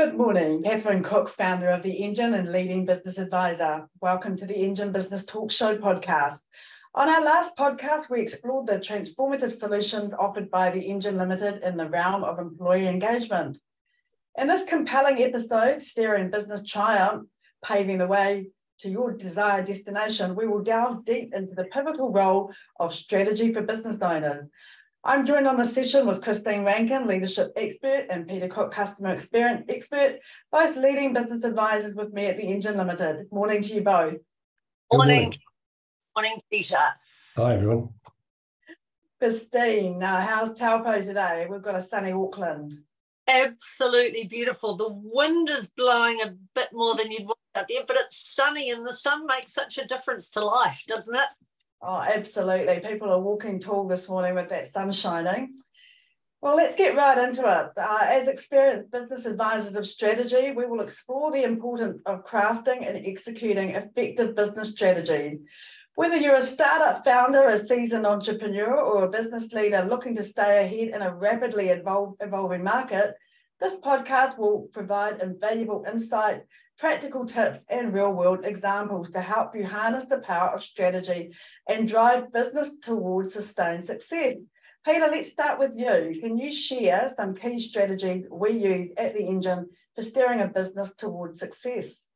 Good morning, Catherine Cooke, founder of The Engine and leading business advisor. Welcome to the Engine Business Talk Show podcast. On our last podcast, we explored the transformative solutions offered by The Engine Limited in the realm of employee engagement. In this compelling episode, Steering Business Triumph, Paving the Way to Your Desired Destination, we will delve deep into the pivotal role of strategy for business owners. I'm joined on the session with Christine Rankin, leadership expert, and Peter Cooke, customer experience expert, both leading business advisors with me at The Engine Limited. Morning to you both. Morning. Morning, Peter. Hi, everyone. Christine, how's Taupo today? We've got a sunny Auckland. Absolutely beautiful. The wind is blowing a bit more than you'd want out there, but it's sunny and the sun makes such a difference to life, doesn't it? Oh, absolutely. People are walking tall this morning with that sun shining. Well, let's get right into it. As experienced business advisors of strategy, we will explore the importance of crafting and executing effective business strategies. Whether you're a startup founder, a seasoned entrepreneur, or a business leader looking to stay ahead in a rapidly evolving market, this podcast will provide invaluable insights, practical tips, and real-world examples to help you harness the power of strategy and drive business towards sustained success. Peter, let's start with you. Can you share some key strategies we use at The Engine for steering a business towards success?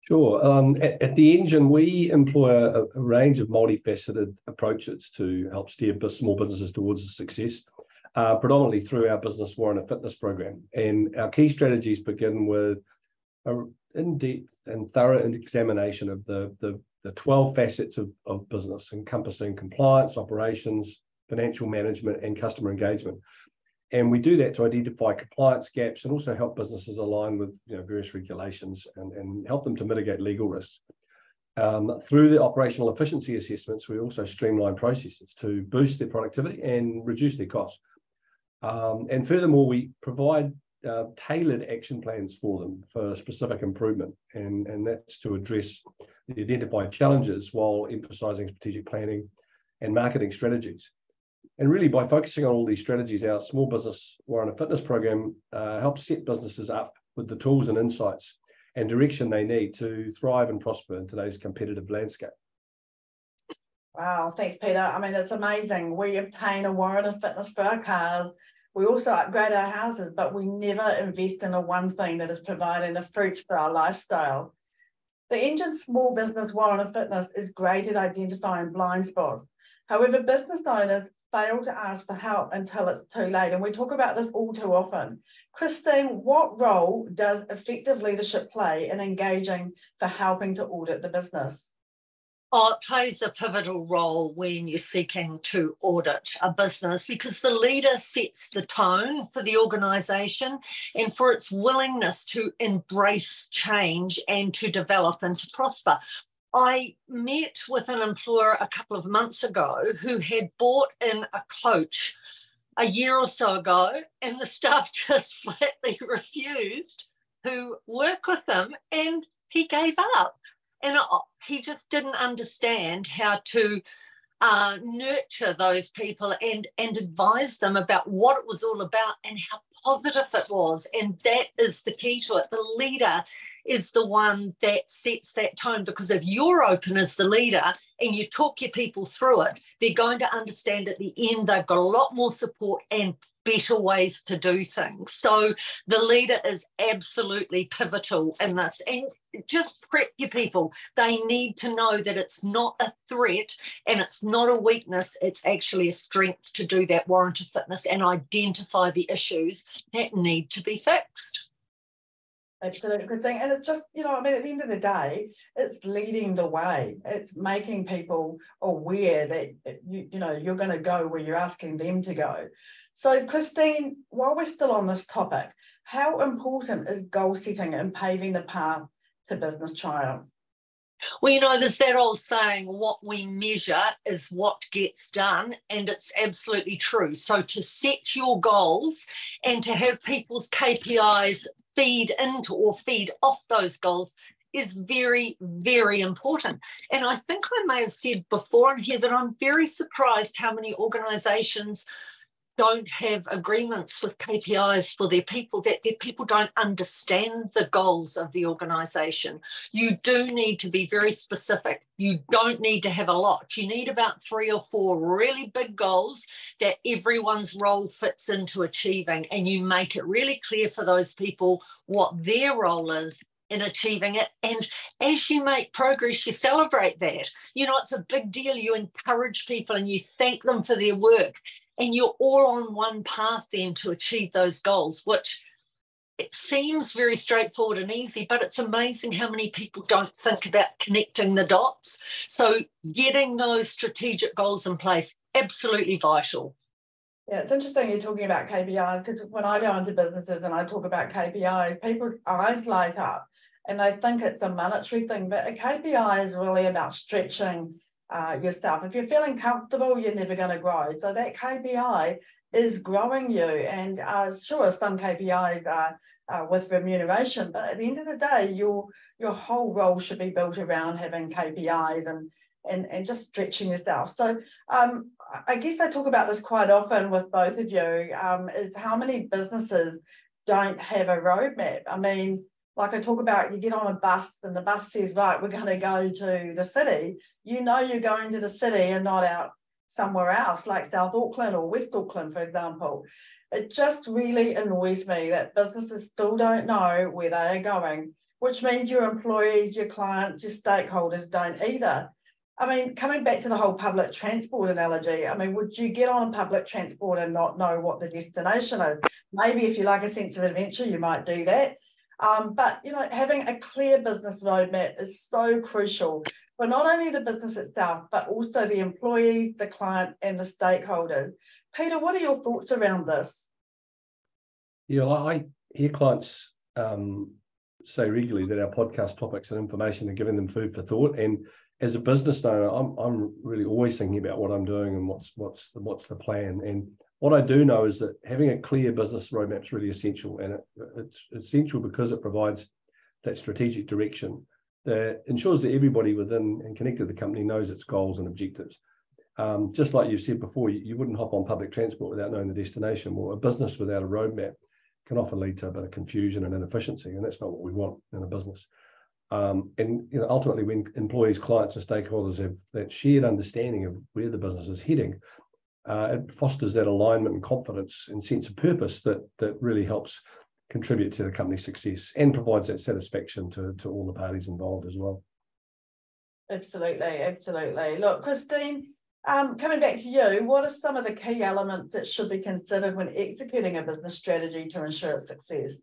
Sure. At The Engine, we employ a range of multifaceted approaches to help steer small businesses towards success, predominantly through our business warrant fitness program. And our key strategies begin with an in-depth and thorough examination of the 12 facets of business, encompassing compliance, operations, financial management, and customer engagement. And we do that to identify compliance gaps and also help businesses align with various regulations and help them to mitigate legal risks. Through the operational efficiency assessments, we also streamline processes to boost their productivity and reduce their costs. And furthermore, we provide tailored action plans for them for specific improvement, and that's to address the identified challenges while emphasizing strategic planning and marketing strategies. And really, by focusing on all these strategies, our small business warrant fitness program helps set businesses up with the tools and insights and direction they need to thrive and prosper in today's competitive landscape. Wow, thanks, Peter. I mean, it's amazing. We obtain a warrant of fitness for our cars. We also upgrade our houses, but we never invest in the one thing that is providing the fruits for our lifestyle. The Engine Small Business Warrant of Fitness is great at identifying blind spots. However, business owners fail to ask for help until it's too late, and we talk about this all too often. Christine, what role does effective leadership play in engaging for helping to audit the business? Oh, it plays a pivotal role when you're seeking to audit a business because the leader sets the tone for the organisation and for its willingness to embrace change and to develop and to prosper. I met with an employer a couple of months ago who had bought in a coach a year or so ago, and the staff just flatly refused to work with him, and he gave up. And he just didn't understand how to nurture those people and advise them about what it was all about and how positive it was. And that is the key to it. The leader is the one that sets that tone, because if you're open as the leader and you talk your people through it, they're going to understand at the end they've got a lot more support and better ways to do things. So the leader is absolutely pivotal in this. And just prep your people. They need to know that it's not a threat and it's not a weakness. It's actually a strength to do that warrant of fitness and identify the issues that need to be fixed. Absolutely, good thing. And it's just, at the end of the day, it's leading the way. It's making people aware that, you're going to go where you're asking them to go. So, Christine, while we're still on this topic, how important is goal setting and paving the path to business triumph? Well, there's that old saying, what we measure is what gets done, and it's absolutely true. So to set your goals and to have people's KPIs feed into or feed off those goals is very, very important. And I think I may have said before in here that I'm very surprised how many organisations don't have agreements with KPIs for their people, that their people don't understand the goals of the organisation. You do need to be very specific. You don't need to have a lot. You need about 3 or 4 really big goals that everyone's role fits into achieving, and you make it really clear for those people what their role is in achieving it. And as you make progress, you celebrate that. You know, it's a big deal. You encourage people and you thank them for their work, and you're all on one path then to achieve those goals, which it seems very straightforward and easy, but it's amazing how many people don't think about connecting the dots. So getting those strategic goals in place, absolutely vital. Yeah, it's interesting you're talking about KPIs, because when I go into businesses and I talk about KPIs, people's eyes light up and they think it's a monetary thing, but a KPI is really about stretching yourself. If you're feeling comfortable, you're never going to grow. So that KPI is growing you. And sure, some KPIs are with remuneration, but at the end of the day, your whole role should be built around having KPIs and just stretching yourself. So I guess I talk about this quite often with both of you, is how many businesses don't have a roadmap. I mean, like I talk about, you get on a bus and the bus says, right, we're going to go to the city. You know you're going to the city and not out somewhere else, like South Auckland or West Auckland, for example. It just really annoys me that businesses still don't know where they are going, which means your employees, your clients, your stakeholders don't either. I mean, coming back to the whole public transport analogy, I mean, would you get on a public transport and not know what the destination is? Maybe if you like a sense of adventure, you might do that. But, you know, having a clear business roadmap is so crucial for not only the business itself, but also the employees, the client, and the stakeholders. Peter, what are your thoughts around this? Yeah, I hear clients say regularly that our podcast topics and information are giving them food for thought. And as a business owner, I'm really always thinking about what I'm doing and what's the plan. And what I do know is that having a clear business roadmap is really essential, and it's essential because it provides that strategic direction that ensures that everybody within and connected to the company knows its goals and objectives. Just like you've said before, you wouldn't hop on public transport without knowing the destination. Well, a business without a roadmap can often lead to a bit of confusion and inefficiency, and that's not what we want in a business. And you know, ultimately, when employees, clients, and stakeholders have that shared understanding of where the business is heading, it fosters that alignment and confidence and sense of purpose that really helps contribute to the company's success and provides that satisfaction to all the parties involved as well. Absolutely, absolutely. Look, Christine, coming back to you, what are some of the key elements that should be considered when executing a business strategy to ensure its success?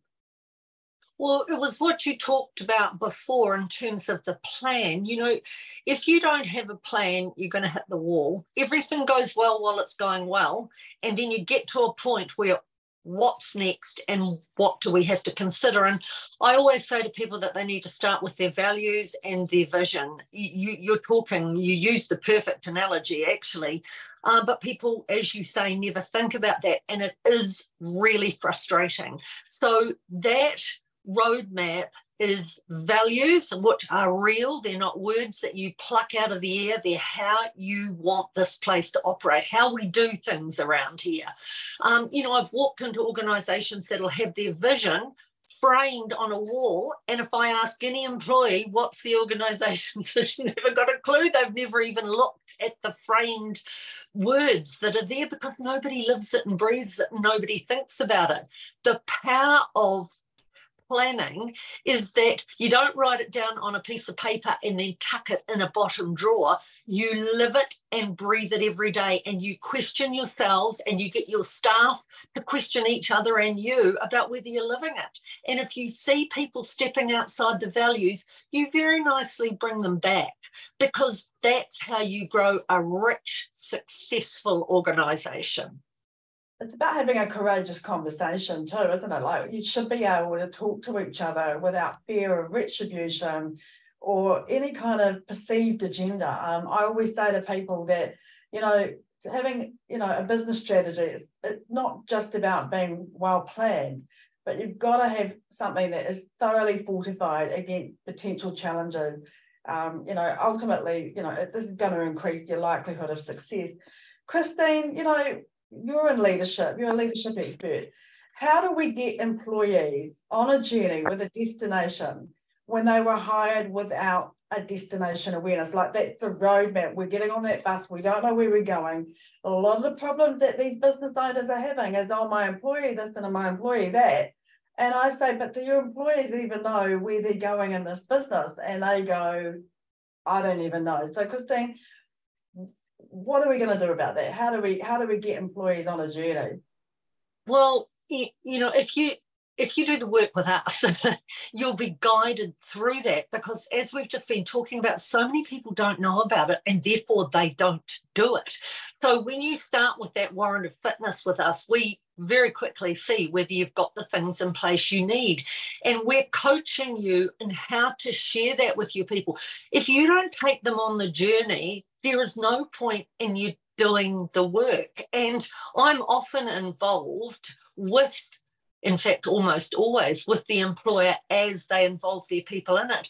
Well, it was what you talked about before in terms of the plan. You know, if you don't have a plan, you're going to hit the wall. Everything goes well while it's going well, and then you get to a point where what's next and what do we have to consider? And I always say to people that they need to start with their values and their vision. You use the perfect analogy, actually. But people, as you say, never think about that, and it is really frustrating. So that roadmap is values, which are real. They're not words that you pluck out of the air. They're how you want this place to operate, how we do things around here. You know, I've walked into organisations that'll have their vision framed on a wall, and if I ask any employee what's the organisation's vision, they've never got a clue. They've never even looked at the framed words that are there because nobody lives it and breathes it and nobody thinks about it. The power of planning is that you don't write it down on a piece of paper and then tuck it in a bottom drawer. You live it and breathe it every day, and you question yourselves and you get your staff to question each other and you about whether you're living it. And if you see people stepping outside the values, you very nicely bring them back, because that's how you grow a rich, successful organisation. It's about having a courageous conversation too, isn't it? Like, you should be able to talk to each other without fear of retribution or any kind of perceived agenda. I always say to people that, you know, having, you know, a business strategy, it's not just about being well planned, but you've got to have something that is thoroughly fortified against potential challenges. You know, ultimately, you know, this is going to increase your likelihood of success. Christine, you know, you're in leadership, you're a leadership expert. How do we get employees on a journey with a destination when they were hired without a destination awareness? Like, that's the roadmap. We're getting on that bus. We don't know where we're going. A lot of the problems that these business owners are having is, oh, my employee this and my employee that. And I say, but do your employees even know where they're going in this business? And they go, I don't even know. So, Christine, what are we going to do about that? How do we get employees on a journey? Well, you know, if you do the work with us, you'll be guided through that, because as we've just been talking about, so many people don't know about it and therefore they don't do it. So when you start with that warrant of fitness with us, we very quickly see whether you've got the things in place you need. And we're coaching you in how to share that with your people. If you don't take them on the journey, there is no point in you doing the work. And I'm often involved with, in fact, almost always with the employer as they involve their people in it.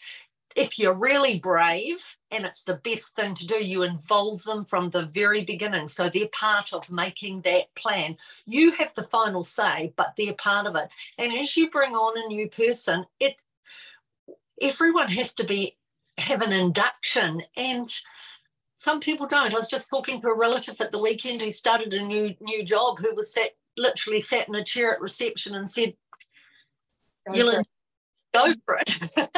If you're really brave and it's the best thing to do, you involve them from the very beginning. So they're part of making that plan. You have the final say, but they're part of it. And as you bring on a new person, everyone has to have an induction, and some people don't. I was just talking to a relative at the weekend who started a new job, who was literally sat in a chair at reception and said, go for it.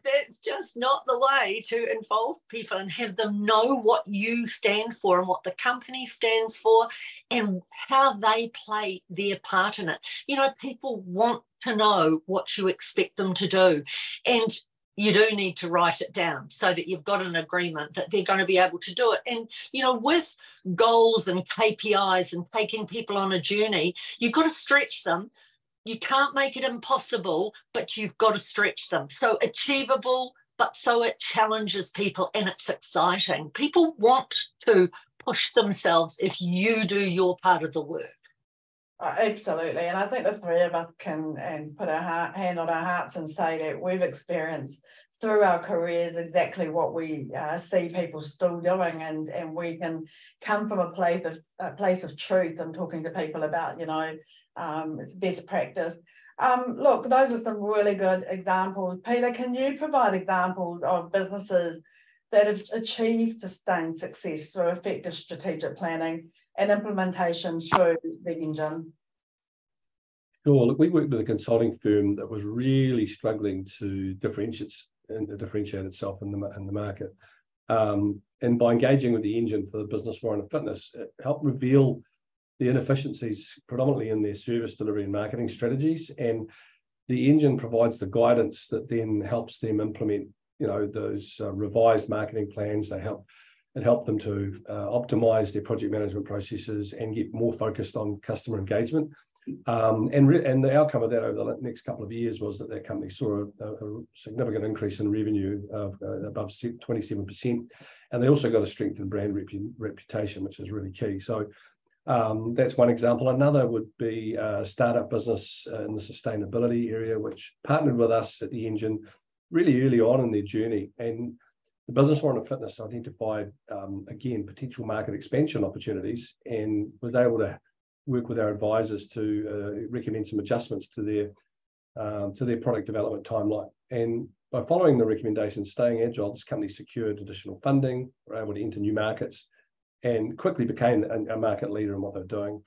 That's just not the way to involve people and have them know what you stand for and what the company stands for and how they play their part in it. You know, people want to know what you expect them to do. And you do need to write it down so that you've got an agreement that they're going to be able to do it. And, you know, with goals and KPIs and taking people on a journey, you've got to stretch them. You can't make it impossible, but you've got to stretch them. So achievable, but so it challenges people and it's exciting. People want to push themselves if you do your part of the work. Absolutely. And I think the three of us can put our hand on our hearts and say that we've experienced through our careers exactly what we see people still doing, and we can come from a place of truth and talking to people about, you know, it's best practice. Look, those are some really good examples. Peter, can you provide examples of businesses that have achieved sustained success through effective strategic planning and implementation through the engine? Sure. Look, we worked with a consulting firm that was really struggling to differentiate itself in the market. And by engaging with the engine for the business warrant of fitness, it helped reveal the inefficiencies predominantly in their service delivery and marketing strategies. And the engine provides the guidance that then helps them implement, you know, those revised marketing plans. It helped them to optimize their project management processes and get more focused on customer engagement. And the outcome of that over the next couple of years was that company saw a significant increase in revenue of above 27%. And they also got a strengthened brand reputation, which is really key. So that's one example. Another would be a startup business in the sustainability area, which partnered with us at the engine really early on in their journey. And the business warrant of fitness identified, again, potential market expansion opportunities, and was able to work with our advisors to recommend some adjustments to their product development timeline. And by following the recommendations, staying agile, this company secured additional funding, were able to enter new markets, and quickly became a market leader in what they're doing.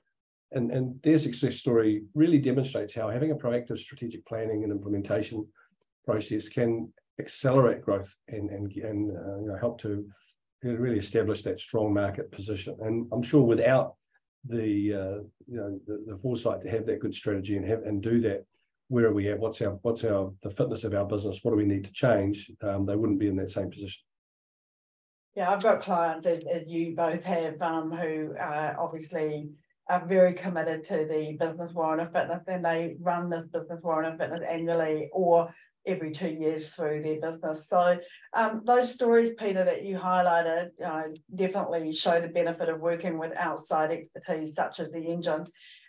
And their success story really demonstrates how having a proactive strategic planning and implementation process can accelerate growth and you know, help to really establish that strong market position. And I'm sure without the foresight to have that good strategy and do that, where are we at? What's the fitness of our business? What do we need to change? They wouldn't be in that same position. Yeah, I've got clients, as you both have, who obviously are very committed to the business warrant of fitness, and they run this business warrant of fitness annually or every 2 years through their business. So those stories, Peter, that you highlighted definitely show the benefit of working with outside expertise such as the engine.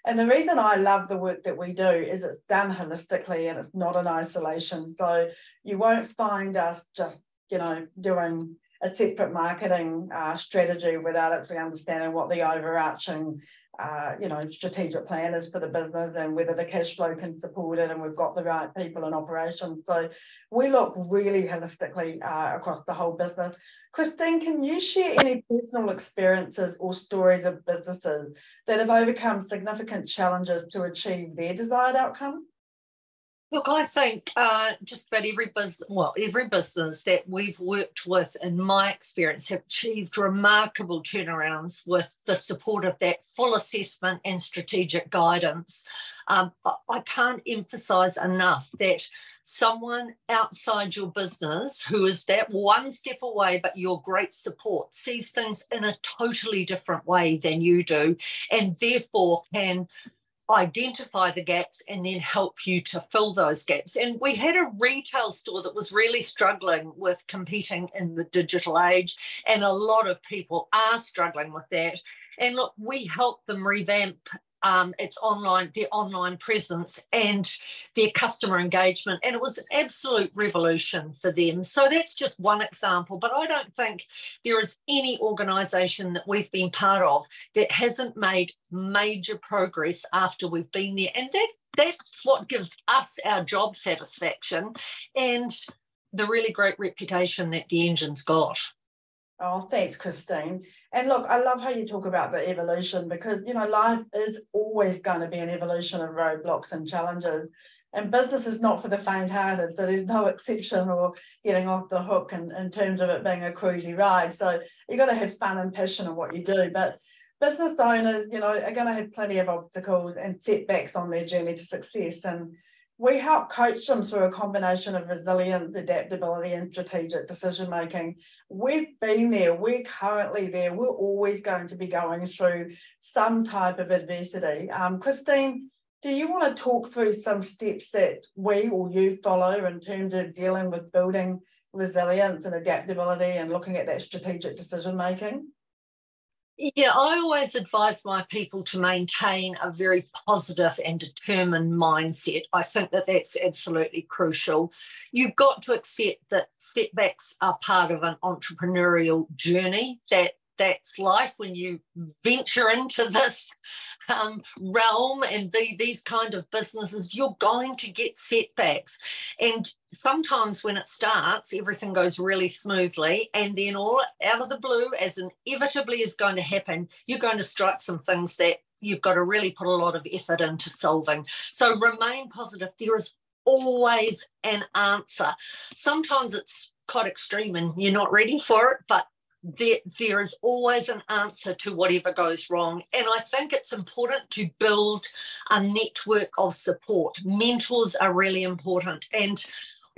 And the reason I love the work that we do is it's done holistically and it's not in isolation. So you won't find us just, you know, doing a separate marketing strategy without actually understanding what the overarching strategic plan is for the business and whether the cash flow can support it and we've got the right people in operation. So we look really holistically across the whole business. Christine, can you share any personal experiences or stories of businesses that have overcome significant challenges to achieve their desired outcome? Look, I think just about every business that we've worked with, in my experience, have achieved remarkable turnarounds with the support of that full assessment and strategic guidance. I can't emphasise enough that someone outside your business who is that one step away, but your great support, sees things in a totally different way than you do, and therefore can identify the gaps and then help you to fill those gaps. And we had a retail store that was really struggling with competing in the digital age, and a lot of people are struggling with that. And look, we helped them revamp their online presence and their customer engagement, and it was an absolute revolution for them. So that's just one example, but I don't think there is any organisation that we've been part of that hasn't made major progress after we've been there, and that's what gives us our job satisfaction and the really great reputation that the engine's got. Oh, thanks, Christine. And look, I love how you talk about the evolution because, life is always going to be an evolution of roadblocks and challenges. And business is not for the faint-hearted, so there's no exception or getting off the hook in terms of it being a cruisy ride. So you've got to have fun and passion in what you do. But business owners, are going to have plenty of obstacles and setbacks on their journey to success. And we help coach them through a combination of resilience, adaptability, and strategic decision-making. We've been there, we're currently there, we're always going to be going through some type of adversity. Christine, do you want to talk through some steps that we or you follow in terms of dealing with building resilience and adaptability and looking at that strategic decision-making? Yeah, I always advise my people to maintain a very positive and determined mindset. I think that that's absolutely crucial. You've got to accept that setbacks are part of an entrepreneurial journey. That's life when you venture into this realm and these kind of businesses. You're going to get setbacks, and sometimes when it starts, everything goes really smoothly, and then all out of the blue, as inevitably is going to happen, you're going to strike some things that you've got to really put a lot of effort into solving. So remain positive. There is always an answer. Sometimes it's quite extreme and you're not ready for it, but there is always an answer to whatever goes wrong. And I think it's important to build a network of support. Mentors are really important. And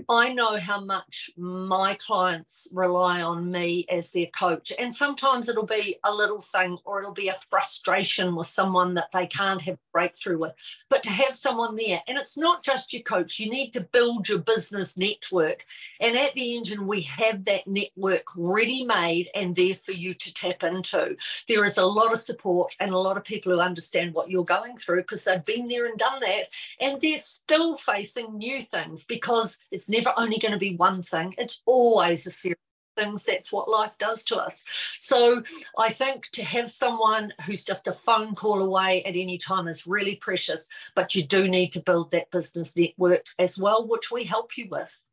I know how much my clients rely on me as their coach. And sometimes it'll be a little thing, or it'll be a frustration with someone that they can't have breakthrough with. But to have someone there, and it's not just your coach, you need to build your business network. And at the Engine, we have that network ready-made and there for you to tap into. There is a lot of support and a lot of people who understand what you're going through because they've been there and done that. And they're still facing new things because it's never only going to be one thing. It's always a series of things. That's what life does to us. So I think to have someone who's just a phone call away at any time is really precious, but you do need to build that business network as well, which we help you with.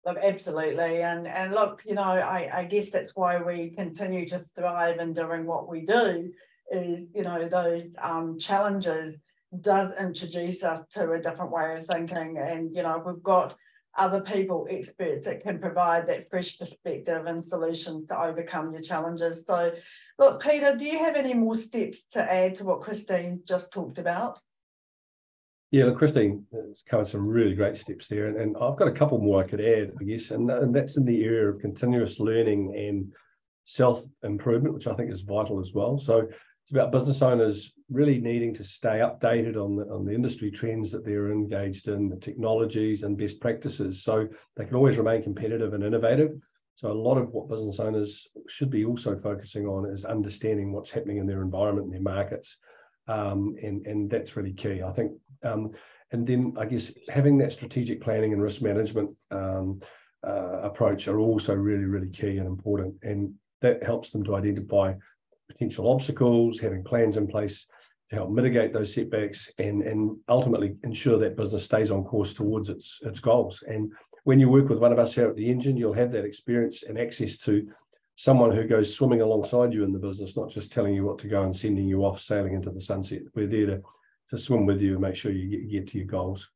Look, absolutely. And look, I guess that's why we continue to thrive in doing what we do is, those challenges does introduce us to a different way of thinking. And, we've got other people, experts that can provide that fresh perspective and solutions to overcome your challenges. So, look, Peter, do you have any more steps to add to what Christine just talked about? Yeah, look, Christine has covered some really great steps there, and I've got a couple more I could add, I guess, and that's in the area of continuous learning and self-improvement, which I think is vital as well. So it's about business owners really needing to stay updated on the industry trends that they're engaged in, the technologies and best practices, so they can always remain competitive and innovative. So a lot of what business owners should be also focusing on is understanding what's happening in their environment and their markets, and that's really key, I think. And then I guess having that strategic planning and risk management approach are also really, really key and important. And that helps them to identify potential obstacles, having plans in place to help mitigate those setbacks, and ultimately ensure that business stays on course towards its goals. And when you work with one of us here at the Engine, you'll have that experience and access to someone who goes swimming alongside you in the business, not just telling you what to go and sending you off sailing into the sunset. We're there to swim with you and make sure you get to your goals.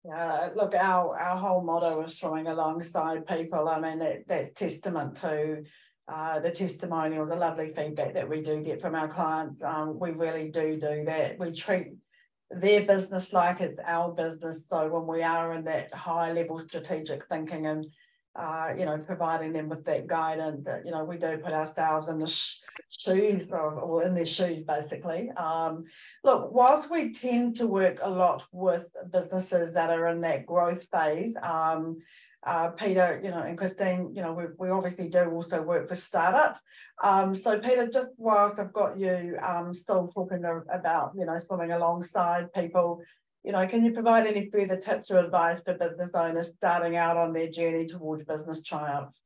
Look, our whole motto is swimming alongside people. I mean, that's testament to the testimonial, the lovely feedback that we do get from our clients. We really do that. We treat their business like it's our business. So when we are in that high level strategic thinking and providing them with that guidance, we do put ourselves in the shoes, or in their shoes, basically. Look, whilst we tend to work a lot with businesses that are in that growth phase, Peter, and Christine, we obviously do also work with startups. So Peter, just whilst I've got you still talking about, swimming alongside people, can you provide any further tips or advice for business owners starting out on their journey towards business triumphs?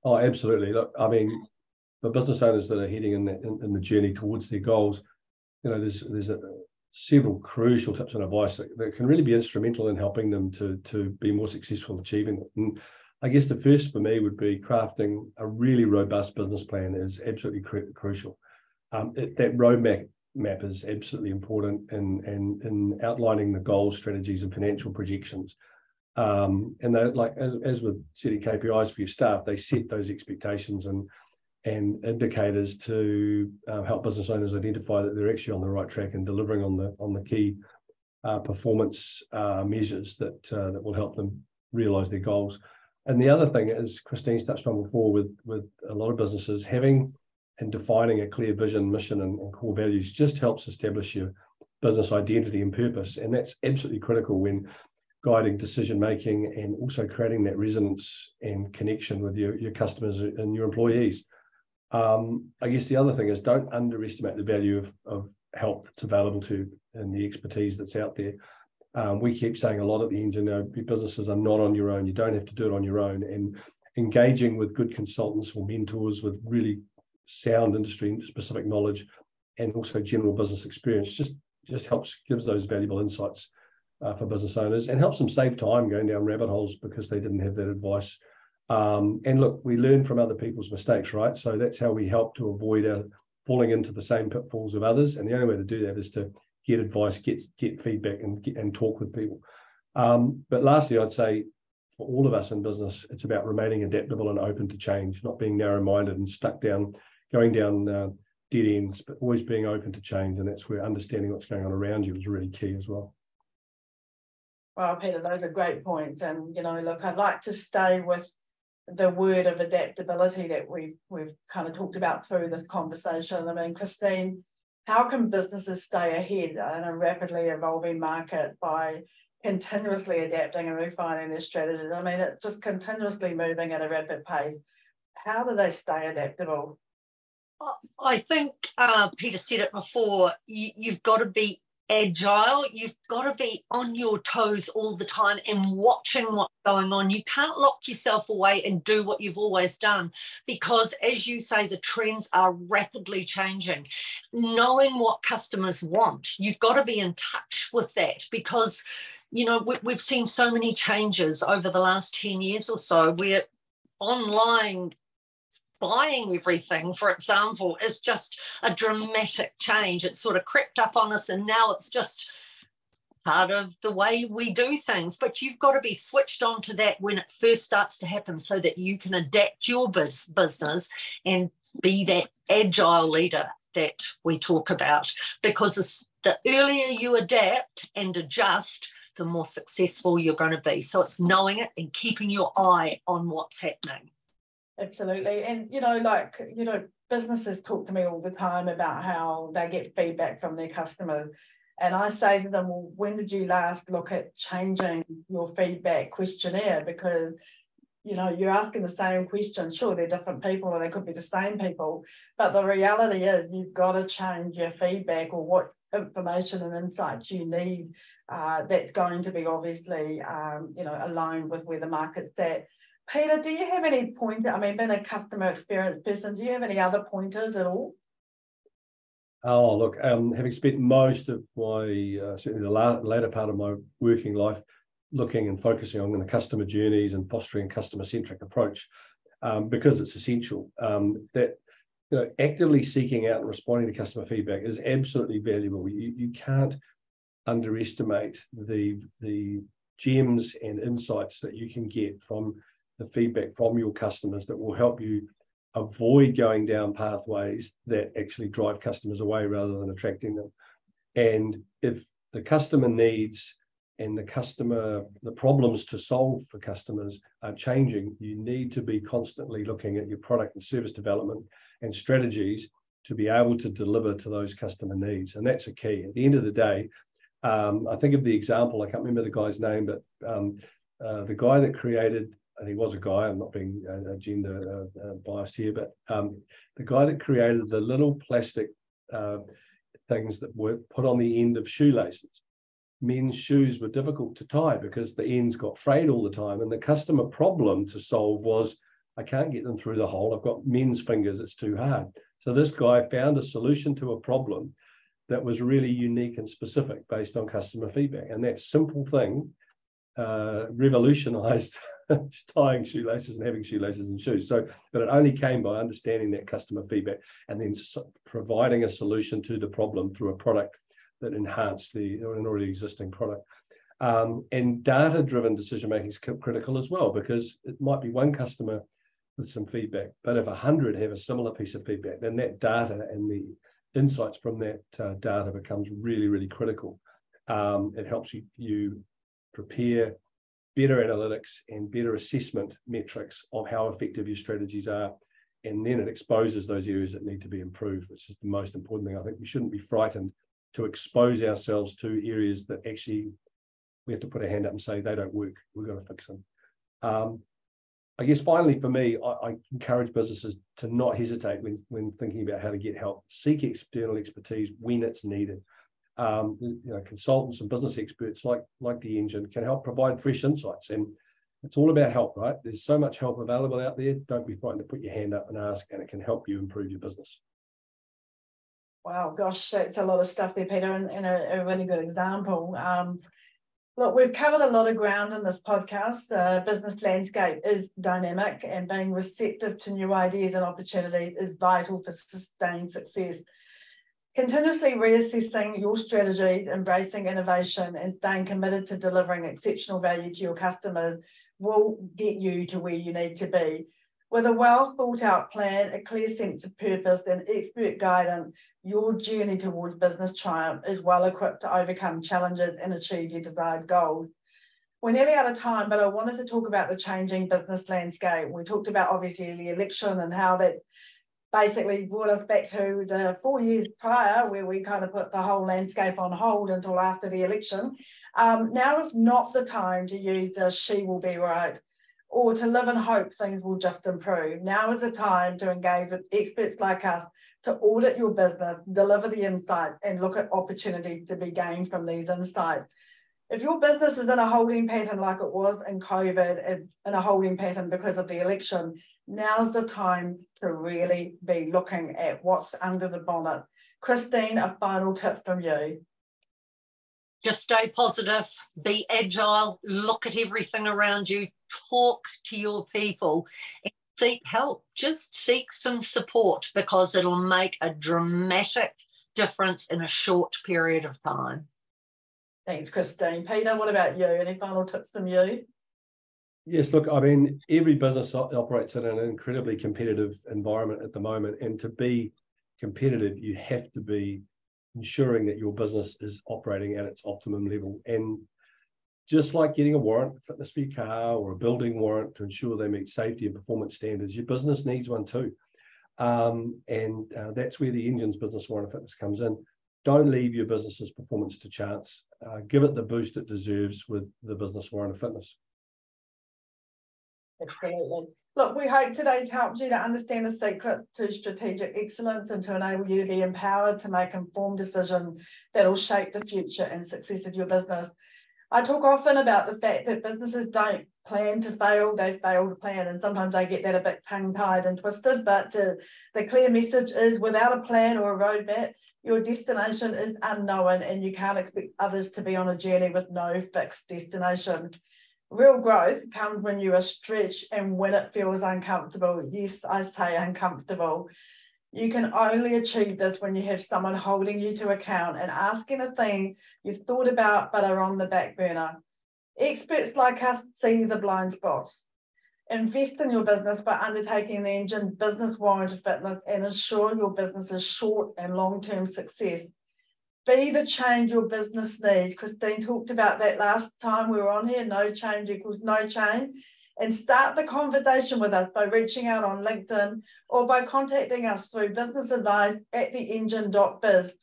Oh, absolutely. Look, I mean, the business owners that are heading in the journey towards their goals, there's several crucial tips and advice that can really be instrumental in helping them to be more successful achieving it. And I guess the first for me would be crafting a really robust business plan is absolutely crucial. That roadmap is absolutely important in outlining the goals, strategies, and financial projections. And like as with setting KPIs for your staff, they set those expectations and indicators to help business owners identify that they're actually on the right track and delivering on the key performance measures that will help them realise their goals. And the other thing, as Christine's touched on before, with a lot of businesses, having and defining a clear vision, mission, and core values just helps establish your business identity and purpose. And that's absolutely critical when guiding decision making and also creating that resonance and connection with your customers and your employees. I guess the other thing is don't underestimate the value of help that's available to and the expertise that's out there. We keep saying a lot at the Engine, your businesses are not on your own. You don't have to do it on your own. And engaging with good consultants or mentors with really sound industry specific knowledge and also general business experience just gives those valuable insights for business owners and helps them save time going down rabbit holes because they didn't have that advice. And look, we learn from other people's mistakes, right? So that's how we help to avoid falling into the same pitfalls of others. And the only way to do that is to get advice, get feedback, and talk with people. But lastly, I'd say for all of us in business, it's about remaining adaptable and open to change, not being narrow-minded and going down dead ends, but always being open to change. And that's where understanding what's going on around you is really key as well. Well, Peter, those are great points. And, look, I'd like to stay with the word of adaptability that we've kind of talked about through this conversation. I mean, Christine, how can businesses stay ahead in a rapidly evolving market by continuously adapting and refining their strategies? I mean, it's just continuously moving at a rapid pace. How do they stay adaptable? I think Peter said it before, you've got to be agile, you've got to be on your toes all the time and watching what's going on. You can't lock yourself away and do what you've always done because, as you say, the trends are rapidly changing. Knowing what customers want, you've got to be in touch with that because, we've seen so many changes over the last 10 years or so where online buying everything, for example, is just a dramatic change. It's sort of crept up on us and now it's just part of the way we do things. But you've got to be switched on to that when it first starts to happen so that you can adapt your business and be that agile leader that we talk about. Because the earlier you adapt and adjust, the more successful you're going to be. So it's knowing it and keeping your eye on what's happening. Absolutely. And, businesses talk to me all the time about how they get feedback from their customers. And I say to them, well, when did you last look at changing your feedback questionnaire? Because, you're asking the same question. Sure, they're different people or they could be the same people. But the reality is you've got to change your feedback or what information and insights you need that's going to be obviously, aligned with where the market's at. Peter, do you have any pointers? I mean, being a customer experience person, do you have any other pointers at all? Oh, look, having spent most of my, certainly the later part of my working life, looking and focusing on the customer journeys and fostering a customer-centric approach, because it's essential, that actively seeking out and responding to customer feedback is absolutely valuable. You can't underestimate the gems and insights that you can get from the feedback from your customers that will help you avoid going down pathways that actually drive customers away rather than attracting them. And if the customer needs and the problems to solve for customers are changing, you need to be constantly looking at your product and service development and strategies to be able to deliver to those customer needs. And that's a key. At the end of the day, I think of the example, I can't remember the guy's name, but the guy that created, and he was a guy, I'm not being gender biased here, but the guy that created the little plastic things that were put on the end of shoelaces. Men's shoes were difficult to tie because the ends got frayed all the time. And the customer problem to solve was, I can't get them through the hole. I've got men's fingers, it's too hard. So this guy found a solution to a problem that was really unique and specific based on customer feedback. And that simple thing revolutionized tying shoelaces and having shoelaces and shoes. But it only came by understanding that customer feedback and then providing a solution to the problem through a product that enhanced an already existing product. And data-driven decision-making is critical as well, because it might be one customer with some feedback, but if 100 have a similar piece of feedback, then that data and the insights from that data becomes really, really critical. It helps you prepare better analytics and better assessment metrics of how effective your strategies are. And then it exposes those areas that need to be improved, which is the most important thing. I think we shouldn't be frightened to expose ourselves to areas that actually we have to put our hand up and say they don't work. We've got to fix them. I guess finally for me, I encourage businesses to not hesitate when thinking about how to get help. Seek external expertise when it's needed. Consultants and business experts like the Engine can help provide fresh insights, and it's all about help, right? There's so much help available out there. Don't be frightened to put your hand up and ask, and it can help you improve your business. Wow, gosh, that's a lot of stuff there, Peter, and a really good example. Look, we've covered a lot of ground in this podcast. Business landscape is dynamic, and being receptive to new ideas and opportunities is vital for sustained success. Continuously reassessing your strategies, embracing innovation, and staying committed to delivering exceptional value to your customers will get you to where you need to be. With a well thought out plan, a clear sense of purpose, and expert guidance, your journey towards business triumph is well equipped to overcome challenges and achieve your desired goals. We're nearly out of time, but I wanted to talk about the changing business landscape. We talked about obviously the election and how that basically brought us back to the 4 years prior, where we kind of put the whole landscape on hold until after the election. Now is not the time to use the "she will be right" or to live in hope things will just improve. Now is the time to engage with experts like us to audit your business, deliver the insight, and look at opportunities to be gained from these insights. If your business is in a holding pattern like it was in COVID, and in a holding pattern because of the election, now's the time to really be looking at what's under the bonnet. Christine, a final tip from you. Just stay positive, be agile, look at everything around you, talk to your people, and seek help. Just seek some support, because it'll make a dramatic difference in a short period of time. Thanks, Christine. Peter, what about you? Any final tips from you? Yes, look, I mean, every business operates in an incredibly competitive environment at the moment, and to be competitive, you have to be ensuring that your business is operating at its optimum level. And just like getting a warrant, fitness for your car, or a building warrant to ensure they meet safety and performance standards, your business needs one too. That's where the Engine's business warrant of fitness comes in. Don't leave your business's performance to chance. Give it the boost it deserves with the business warrant of fitness. Absolutely. Look, we hope today's helped you to understand the secret to strategic excellence and to enable you to be empowered to make informed decisions that will shape the future and success of your business. I talk often about the fact that businesses don't plan to fail, they fail to plan, and sometimes they get that a bit tongue-tied and twisted, but the clear message is without a plan or a roadmap, your destination is unknown and you can't expect others to be on a journey with no fixed destination. Real growth comes when you are stretched and when it feels uncomfortable. Yes, I say uncomfortable. You can only achieve this when you have someone holding you to account and asking a thing you've thought about but are on the back burner. Experts like us see the blind spots. Invest in your business by undertaking the Engine Business Warrant of Fitness and ensure your business's short and long-term success. Be the change your business needs. Christine talked about that last time we were on here. No change equals no change. And start the conversation with us by reaching out on LinkedIn or by contacting us through businessadvice@theengine.biz.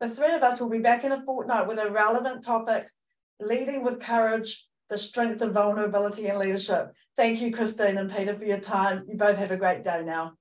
The three of us will be back in a fortnight with a relevant topic, leading with courage, the strength of vulnerability and leadership. Thank you, Christine and Peter, for your time. You both have a great day now.